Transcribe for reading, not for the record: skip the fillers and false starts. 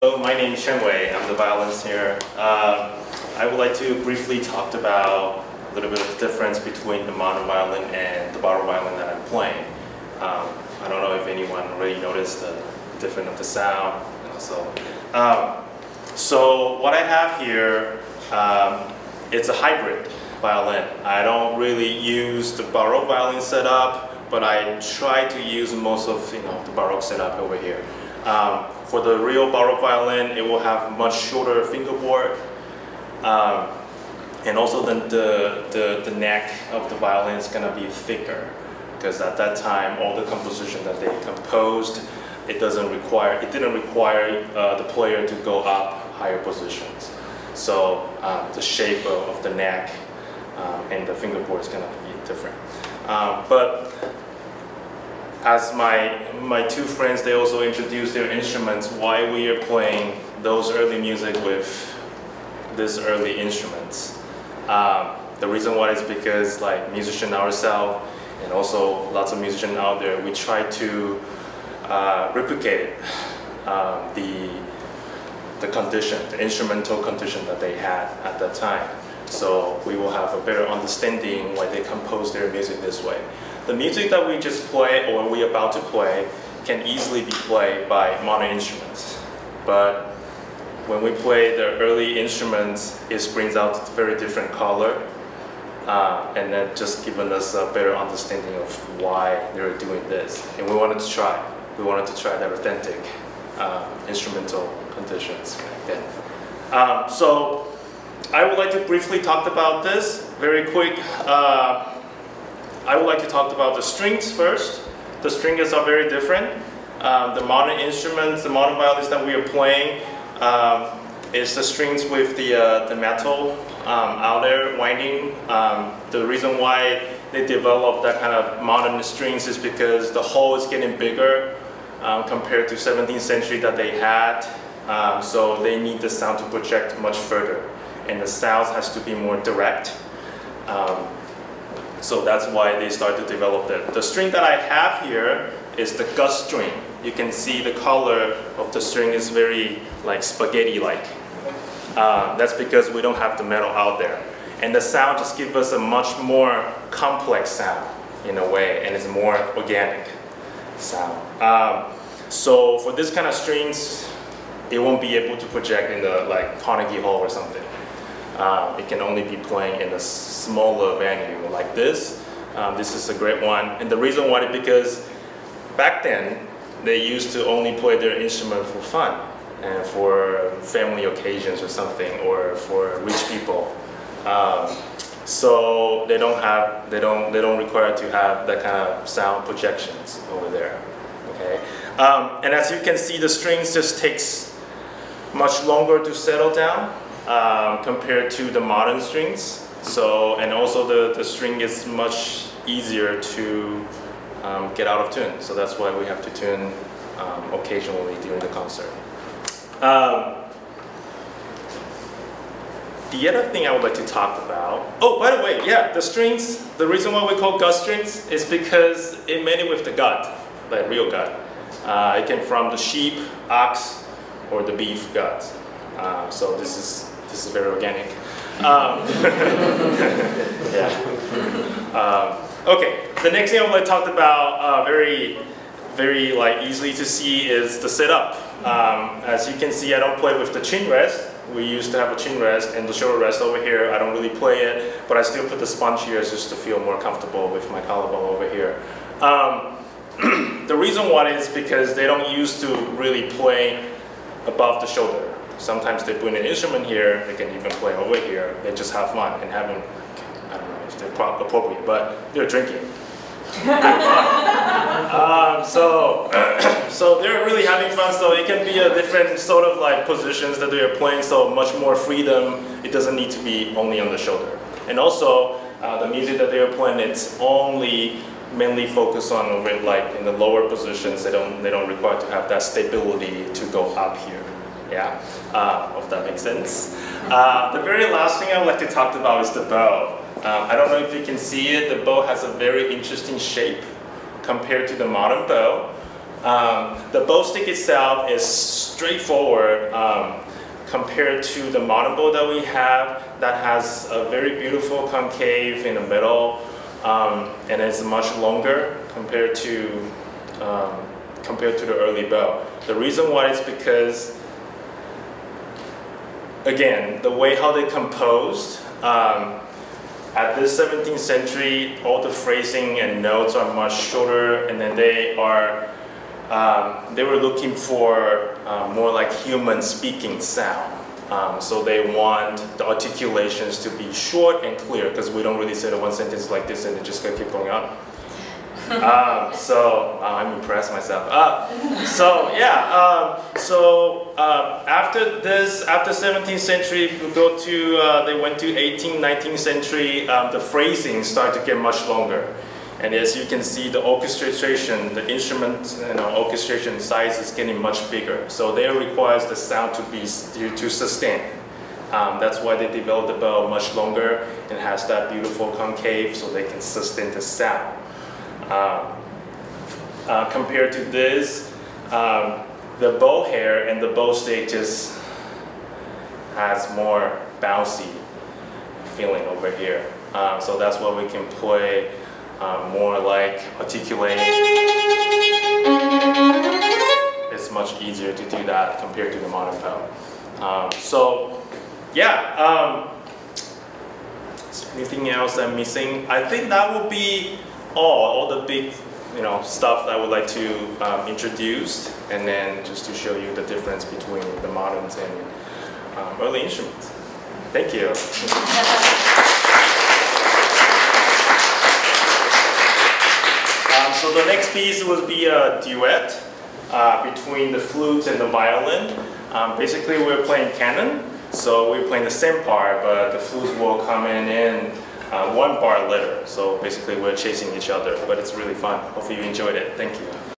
Hello, my name is Cheng-Wei. I'm the violinist here. I would like to briefly talk about a little bit of the difference between the modern violin and the Baroque violin that I'm playing. I don't know if anyone already noticed the difference of the sound. So what I have here, it's a hybrid violin. I don't really use the Baroque violin setup, but I try to use most of the Baroque setup over here. For the real Baroque violin, it will have much shorter fingerboard, and also the neck of the violin is going to be thicker, because at that time all the composition that they composed, it didn't require the player to go up higher positions. So the shape of the neck and the fingerboard is going to be different. But as my two friends, they also introduced their instruments, why we are playing those early music with these early instruments. The reason why is because, like, musicians ourselves and also lots of musicians out there, we try to replicate the condition, the instrumental condition that they had at that time. So we will have a better understanding why they compose their music this way. The music that we just play or we're about to play can easily be played by modern instruments. But when we play the early instruments, it brings out a very different color, and that just given us a better understanding of why they're doing this. And we wanted to try that authentic instrumental conditions back then. So I would like to briefly talk about this very quick. I would like to talk about the strings first. The strings are very different. The modern instruments, the modern violins that we are playing, is the strings with the metal outer winding. The reason why they developed that kind of modern strings is because the hole is getting bigger compared to 17th century that they had. So they need the sound to project much further, and the sound has to be more direct. So that's why they started to develop that. The string that I have here is the gut string. You can see the color of the string is very like spaghetti-like. That's because we don't have the metal out there. And the sound just gives us a much more complex sound in a way, and it's more organic sound. So for this kind of strings, it won't be able to project in the like Carnegie Hall or something. It can only be playing in a smaller venue like this. This is a great one, and the reason why is because back then they used to only play their instrument for fun and for family occasions or something, or for rich people. So they don't require to have that kind of sound projections over there. Okay, and as you can see, the strings just takes much longer to settle down. Compared to the modern strings. So, and also the string is much easier to get out of tune. So that's why we have to tune occasionally during the concert. The other thing I would like to talk about, oh, by the way, yeah, the strings, the reason why we call gut strings is because it made it with the gut, like real gut. It came from the sheep, ox, or the beef gut. So this is very organic. Yeah. Okay. The next thing I want to talk about, very like easily to see, is the setup. As you can see, I don't play with the chin rest. We used to have a chin rest and the shoulder rest over here. I don't really play it, but I still put the sponge here just to feel more comfortable with my collarbone over here. The reason why is because they don't used to really play above the shoulder. Sometimes they put an instrument here, they can even play over here. They just have fun and having, I don't know if they're appropriate, but they're drinking. So they're really having fun, so it can be a different sort of like positions that they're playing, so much more freedom. It doesn't need to be only on the shoulder. And also, the music that they're playing, it's only mainly focused on over like in the lower positions. They don't require to have that stability to go up here. Yeah, if that makes sense. The very last thing I would like to talk about is the bow. I don't know if you can see it. The bow has a very interesting shape compared to the modern bow. The bow stick itself is straightforward compared to the modern bow that we have that has a very beautiful concave in the middle, and it's much longer compared to the early bow. The reason why is because, again, the way how they composed, at this 17th century, all the phrasing and notes are much shorter, and then they were looking for more like human speaking sound. So they want the articulations to be short and clear, because we don't really say the one sentence like this and it just gonna keep going up. I'm impressed myself. After this, after 17th century, we go to, they went to 18th, 19th century, the phrasing started to get much longer. And as you can see, the orchestration, the instrument orchestration size is getting much bigger. So there requires the sound to sustain. That's why they developed the bow much longer and has that beautiful concave so they can sustain the sound. Compared to this, the bow hair and the bow stick just has more bouncy feeling over here. So that's why we can play more like articulate. It's much easier to do that compared to the modern bow. Anything else I'm missing? I think that would be all the big stuff that I would like to introduce, and then just to show you the difference between the moderns and early instruments. Thank you. So the next piece will be a duet between the flute and the violin. Basically, we're playing canon, so we're playing the same part, but the flute will come in one bar later. So basically, we're chasing each other, but it's really fun. Hopefully, you enjoyed it. Thank you.